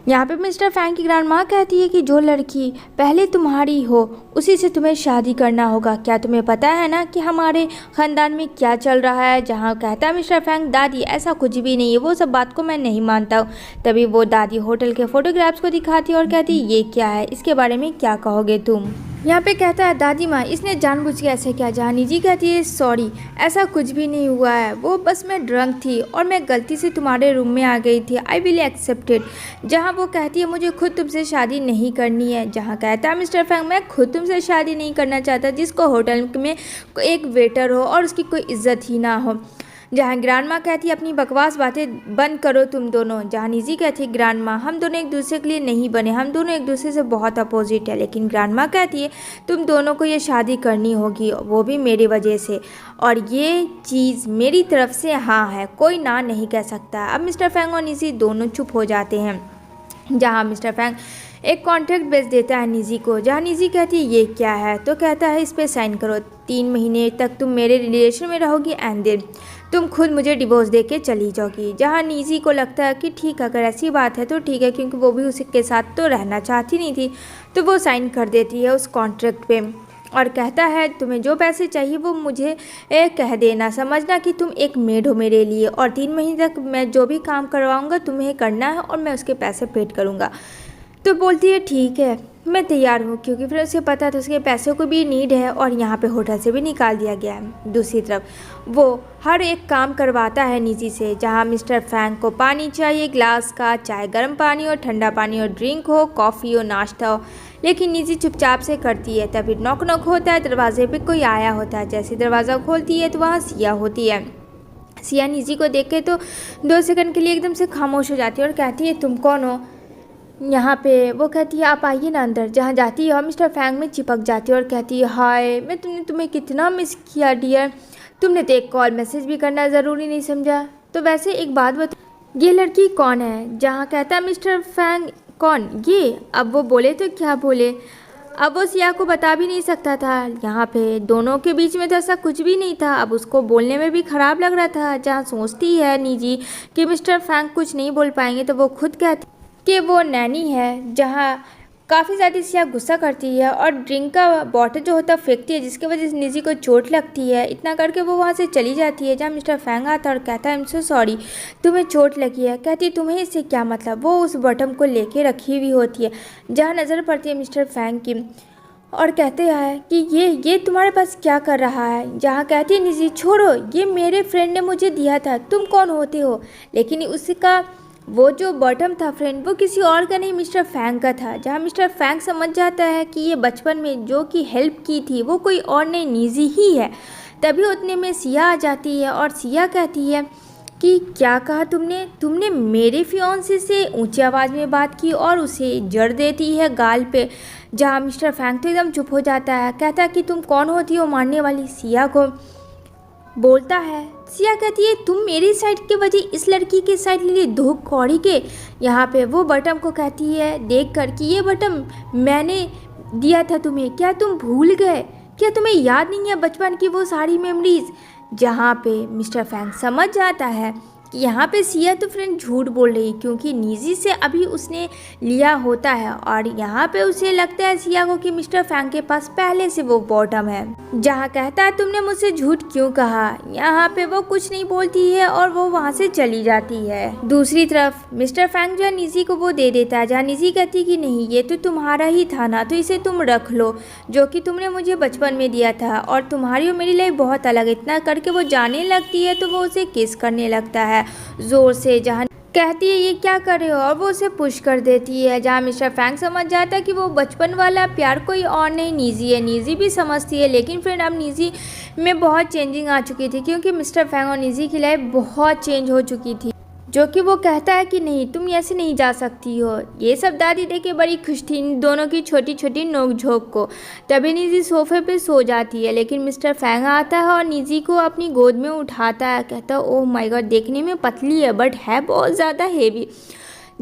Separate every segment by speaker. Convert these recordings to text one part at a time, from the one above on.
Speaker 1: यहाँ पे mister Fang की ग्रैंड माँ कहती है कि जो लड़की पहले तुम्हारी हो उसी से तुम्हें शादी करना होगा। क्या तुम्हें पता है ना कि हमारे ख़ानदान में क्या चल रहा है। जहाँ कहता है मिस्टर फैंग, दादी ऐसा कुछ भी नहीं है, वो सब बात को मैं नहीं मानता हूँ। तभी वो दादी होटल के फोटोग्राफ्स को दिखाती है और कहती है ये क्या है, इसके बारे में क्या कहोगे तुम। यहाँ पे कहता है दादी माँ, इसने जानबूझ के ऐसे किया। जहाँ निजी कहती है सॉरी, ऐसा कुछ भी नहीं हुआ है, वो बस मैं ड्रंक थी और मैं गलती से तुम्हारे रूम में आ गई थी, आई विल एक्सेप्टेड। जहाँ वो कहती है मुझे खुद तुमसे शादी नहीं करनी है। जहाँ कहता है मिस्टर फैंग, मैं खुद तुमसे शादी नहीं करना चाहता जिसको होटल में एक वेटर हो और उसकी कोई इज्जत ही ना हो। जहाँ ग्रैंड माँ कहती है अपनी बकवास बातें बंद करो तुम दोनों। जहाँ निजी कहती है ग्रैंड माँ, हम दोनों एक दूसरे के लिए नहीं बने, हम दोनों एक दूसरे से बहुत अपोजिट है। लेकिन ग्रैंड माँ कहती है तुम दोनों को ये शादी करनी होगी, वो भी मेरी वजह से, और ये चीज़ मेरी तरफ से हाँ है, कोई ना नहीं कह सकता। अब मिस्टर फैंग और निजी दोनों चुप हो जाते हैं। जहाँ मिस्टर फैंग एक कॉन्ट्रैक्ट भेज देता है निजी को। जहाँ निजी कहती है ये क्या है, तो कहता है इस पर साइन करो, 3 महीने तक तुम मेरे रिलेशन में रहोगी एंड देन तुम खुद मुझे डिवोर्स दे के चली जाओगी। जहाँ निजी को लगता है कि ठीक है, अगर ऐसी बात है तो ठीक है, क्योंकि वो भी उसके साथ तो रहना चाहती नहीं थी, तो वो साइन कर देती है उस कॉन्ट्रैक्ट पे और कहता है तुम्हें जो पैसे चाहिए वो मुझे कह देना, समझना कि तुम एक मेड हो मेरे लिए, और 3 महीने तक मैं जो भी काम करवाऊँगा तुम्हें करना है और मैं उसके पैसे पेड करूँगा। तो बोलती है ठीक है मैं तैयार हूँ, क्योंकि फिर उसे पता था उसके पैसों को भी नीड है और यहाँ पे होटल से भी निकाल दिया गया है। दूसरी तरफ वो हर एक काम करवाता है निजी से। जहाँ मिस्टर फैंग को पानी चाहिए ग्लास का, चाहे गर्म पानी हो, ठंडा पानी हो, ड्रिंक हो, कॉफ़ी हो, नाश्ता हो, लेकिन निजी चुपचाप से करती है। तभी नॉक नॉक होता है, दरवाजे पे कोई आया होता है। जैसे दरवाज़ा खोलती है तो वहाँ सिया होती है। सिया निजी को देख के तो 2 सेकंड के लिए एकदम से खामोश हो जाती है और कहती है तुम कौन हो यहाँ पे। वो कहती है आप आइए ना अंदर। जहाँ जाती है और मिस्टर फैंग में चिपक जाती है और कहती है हाय, मैं तुम्हें कितना मिस किया डियर, तुमने तो एक कॉल मैसेज भी करना ज़रूरी नहीं समझा। तो वैसे एक बात बता, ये लड़की कौन है। जहाँ कहता है मिस्टर फैंग कौन ये। अब वो बोले तो क्या बोले, अब वो सिया को बता भी नहीं सकता था। यहाँ पे दोनों के बीच में तो ऐसा कुछ भी नहीं था, अब उसको बोलने में भी ख़राब लग रहा था। जहाँ सोचती है निजी कि मिस्टर फैंग कुछ नहीं बोल पाएंगे, तो वो खुद कहती कि वो नैनी है। जहाँ काफ़ी ज़्यादा सिया गुस्सा करती है और ड्रिंक का बॉटल जो होता है फेंकती है, जिसकी वजह से निजी को चोट लगती है। इतना करके वो वहाँ से चली जाती है। जहाँ मिस्टर फैंग आता है और कहता है आई एम सो सॉरी, तुम्हें चोट लगी है। कहती है तुम्हें इससे क्या मतलब। वो उस बॉटम को लेके रखी हुई होती है। जहाँ नज़र पड़ती है मिस्टर फैंग की और कहते हैं कि ये तुम्हारे पास क्या कर रहा है। जहाँ कहती है निजी छोड़ो, ये मेरे फ्रेंड ने मुझे दिया था, तुम कौन होते हो। लेकिन उसका वो जो बॉटम था फ्रेंड, वो किसी और का नहीं मिस्टर फैंग का था। जहाँ मिस्टर फैंग समझ जाता है कि ये बचपन में जो कि हेल्प की थी वो कोई और नहीं निजी ही है। तभी उतने में सिया आ जाती है और सिया कहती है कि क्या कहा तुमने मेरे फियांसे से ऊंची आवाज़ में बात की और उसे जड़ देती है गाल पे। जहाँ मिस्टर फैंग तो एकदम चुप हो जाता है, कहता है कि तुम कौन होती हो मारने वाली। सिया को बोलता है, सिया कहती है तुम मेरी साइड के वजह इस लड़की के साइड ले ली धूप कौड़ी के। यहाँ पे वो बटम को कहती है देख कर कि ये बटम मैंने दिया था तुम्हें, क्या तुम भूल गए, क्या तुम्हें याद नहीं है बचपन की वो सारी मेमोरीज। जहाँ पे मिस्टर फैंग समझ जाता है कि यहाँ पे सिया तो फ्रेंड झूठ बोल रही, क्योंकि निजी से अभी उसने लिया होता है और यहाँ पे उसे लगता है सिया को कि मिस्टर फैंग के पास पहले से वो बॉटम है। जहाँ कहता है तुमने मुझसे झूठ क्यों कहा। यहाँ पे वो कुछ नहीं बोलती है और वो वहाँ से चली जाती है। दूसरी तरफ मिस्टर फैंग जो है निजी को वो दे देता है। जहाँ निजी कहती है कि नहीं ये तो तुम्हारा ही था ना, तो इसे तुम रख लो, जो कि तुमने मुझे बचपन में दिया था और तुम्हारी और मेरी लाइफ बहुत अलग। इतना करके वो जाने लगती है तो वो उसे किस करने लगता है जोर से। जहाँ कहती है ये क्या कर रहे हो और वो उसे पुश कर देती है। जहाँ मिस्टर फैंग समझ जाता है कि वो बचपन वाला प्यार कोई और नहीं निजी है। निजी भी समझती है, लेकिन फ्रेंड अब निजी में बहुत चेंजिंग आ चुकी थी, क्योंकि मिस्टर फैंग और निजी की लाइफ बहुत चेंज हो चुकी थी। जो कि वो कहता है कि नहीं तुम ऐसे नहीं जा सकती हो। ये सब दादी देख के बड़ी खुश थी इन दोनों की छोटी छोटी नोक-झोंक को। तभी निजी सोफे पे सो जाती है, लेकिन मिस्टर फैंग आता है और निजी को अपनी गोद में उठाता है। कहता है ओह माय गॉड, देखने में पतली है बट है बहुत ज़्यादा हेवी।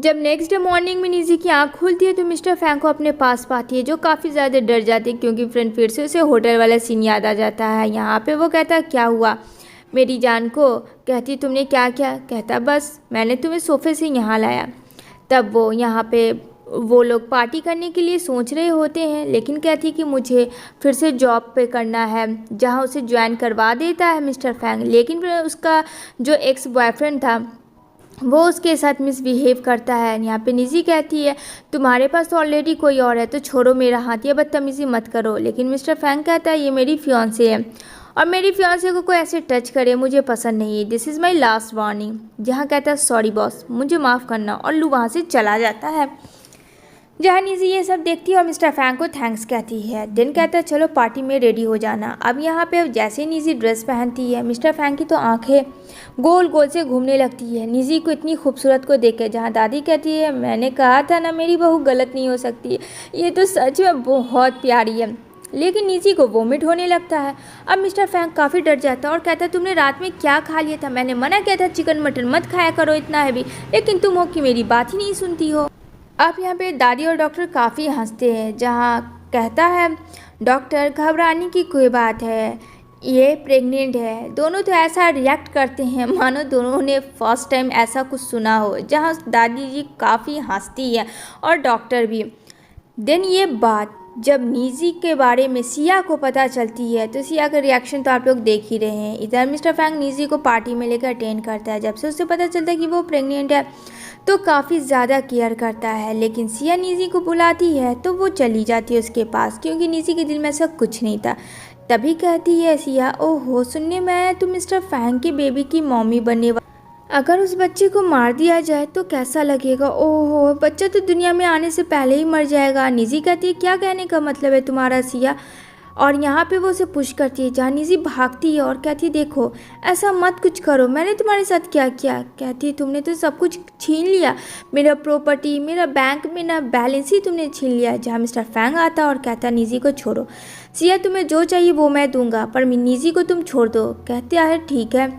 Speaker 1: जब नेक्स्ट डे मॉर्निंग में निजी की आँख खुलती है तो मिस्टर फैंग को अपने पास पाती है, जो काफ़ी ज़्यादा डर जाती है, क्योंकि फ्रेंड फिर से उसे होटल वाला सीन याद आ जाता है। यहाँ पर वो कहता है क्या हुआ मेरी जान को। कहती तुमने क्या किया। कहता बस मैंने तुम्हें सोफे से यहाँ लाया। तब वो यहाँ पे वो लोग पार्टी करने के लिए सोच रहे होते हैं, लेकिन कहती है कि मुझे फिर से जॉब पे करना है, जहाँ उसे ज्वाइन करवा देता है मिस्टर फैंग। लेकिन फिर उसका जो एक्स बॉयफ्रेंड था वो उसके साथ मिसबिहेव करता है। यहाँ पे निजी कहती है तुम्हारे पास तो ऑलरेडी कोई और है, तो छोड़ो मेरा हाथ, ये बदतमीज़ी मत करो। लेकिन मिस्टर फैंग कहता है ये मेरी फियांसे है और मेरी फियांसे को कोई ऐसे टच करे मुझे पसंद नहीं है, this is my last warning. जहाँ कहता है सॉरी बॉस, मुझे माफ़ करना, और लू वहाँ से चला जाता है। जहाँ निजी ये सब देखती है और मिस्टर फैंग को थैंक्स कहती है। दिन कहता है चलो पार्टी में रेडी हो जाना। अब यहाँ पे जैसे निजी ड्रेस पहनती है, मिस्टर फैंग की तो आंखें गोल गोल से घूमने लगती है निजी को इतनी खूबसूरत को देख के। जहाँ दादी कहती है मैंने कहा था ना मेरी बहू गलत नहीं हो सकती, ये तो सच में बहुत प्यारी है। लेकिन निजी को वोमिट होने लगता है। अब मिस्टर फैंग काफ़ी डर जाता है और कहता है तुमने रात में क्या खा लिया था, मैंने मना किया था चिकन मटन मत खाया करो इतना हैवी, लेकिन तुम हो कि मेरी बात ही नहीं सुनती हो। अब यहाँ पे दादी और डॉक्टर काफ़ी हंसते हैं। जहाँ कहता है डॉक्टर घबराने की कोई बात है, ये प्रेग्नेंट है। दोनों तो ऐसा रिएक्ट करते हैं मानो दोनों ने फर्स्ट टाइम ऐसा कुछ सुना हो। जहाँ दादी जी काफ़ी हंसती है और डॉक्टर भी। देन ये बात जब निजी के बारे में सिया को पता चलती है तो सिया का रिएक्शन तो आप लोग देख ही रहे हैं। इधर मिस्टर फैंग निजी को पार्टी में लेकर अटेंड करता है। जब से उसे पता चलता है कि वो प्रेग्नेंट है तो काफ़ी ज़्यादा केयर करता है। लेकिन सिया निजी को बुलाती है तो वो चली जाती है उसके पास, क्योंकि निजी के दिल में ऐसा कुछ नहीं था। तभी कहती है सिया ओहो सुनने में आया तुम मिस्टर फैंग की बेबी की मम्मी बनने, अगर उस बच्चे को मार दिया जाए तो कैसा लगेगा। ओहो बच्चा तो दुनिया में आने से पहले ही मर जाएगा। निजी कहती है क्या कहने का मतलब है तुम्हारा सिया, और यहाँ पे वो उसे पुश करती है। जहाँ निजी भागती है और कहती है देखो ऐसा मत कुछ करो, मैंने तुम्हारे साथ क्या किया। कहती है तुमने तो सब कुछ छीन लिया, मेरा प्रॉपर्टी, मेरा बैंक में ना बैलेंस ही तुमने छीन लिया। जहाँ मिस्टर फैंग आता और कहता है निजी को छोड़ो, सिया तुम्हें जो चाहिए वो मैं दूंगा, पर निजी को तुम छोड़ दो। कहते है ठीक है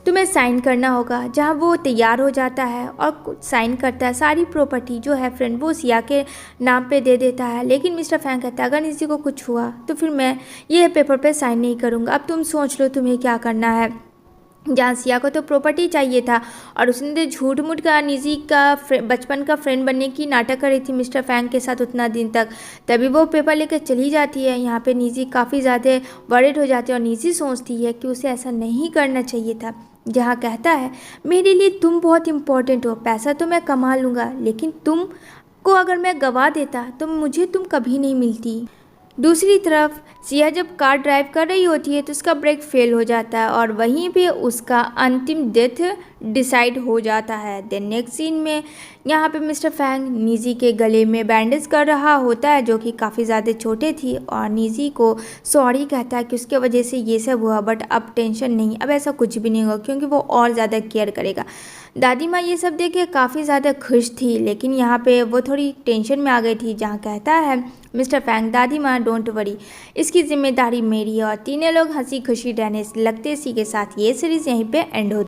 Speaker 1: तुम्हें साइन करना होगा। जहाँ वो तैयार हो जाता है और साइन करता है, सारी प्रॉपर्टी जो है फ्रेंड वो सिया के नाम पे दे देता है। लेकिन मिस्टर फैंग कहता है अगर किसी को कुछ हुआ तो फिर मैं ये पेपर पे साइन नहीं करूँगा, अब तुम सोच लो तुम्हें क्या करना है। जहाँ सिया को तो प्रॉपर्टी चाहिए था और उसने तो झूठ मूठ का निजी का बचपन का फ्रेंड बनने की नाटक करी थी मिस्टर फैंग के साथ उतना दिन तक। तभी वो पेपर लेकर चली जाती है। यहाँ पे निजी काफ़ी ज़्यादा वरिड हो जाती है और निजी सोचती है कि उसे ऐसा नहीं करना चाहिए था। जहाँ कहता है मेरे लिए तुम बहुत इम्पोर्टेंट हो, पैसा तो मैं कमा लूँगा लेकिन तुम को अगर मैं गवा देता तो मुझे तुम कभी नहीं मिलती। दूसरी तरफ सिया जब कार ड्राइव कर रही होती है तो उसका ब्रेक फेल हो जाता है और वहीं पे उसका अंतिम डेथ डिसाइड हो जाता है। देन नेक्स्ट सीन में यहाँ पे मिस्टर फैंग निजी के गले में बैंडेज कर रहा होता है जो कि काफ़ी ज़्यादा छोटे थी, और निजी को सॉरी कहता है कि उसके वजह से ये सब हुआ, बट अब टेंशन नहीं, अब ऐसा कुछ भी नहीं होगा क्योंकि वो और ज़्यादा केयर करेगा। दादी माँ ये सब देख के काफ़ी ज़्यादा खुश थी, लेकिन यहाँ पे वो थोड़ी टेंशन में आ गई थी। जहाँ कहता है मिस्टर फैंग दादी माँ डोंट वरी, इसकी जिम्मेदारी मेरी है। और तीनों लोग हंसी खुशी रहने लगते। इसी के साथ ये सीरीज़ यहीं पे एंड होती है।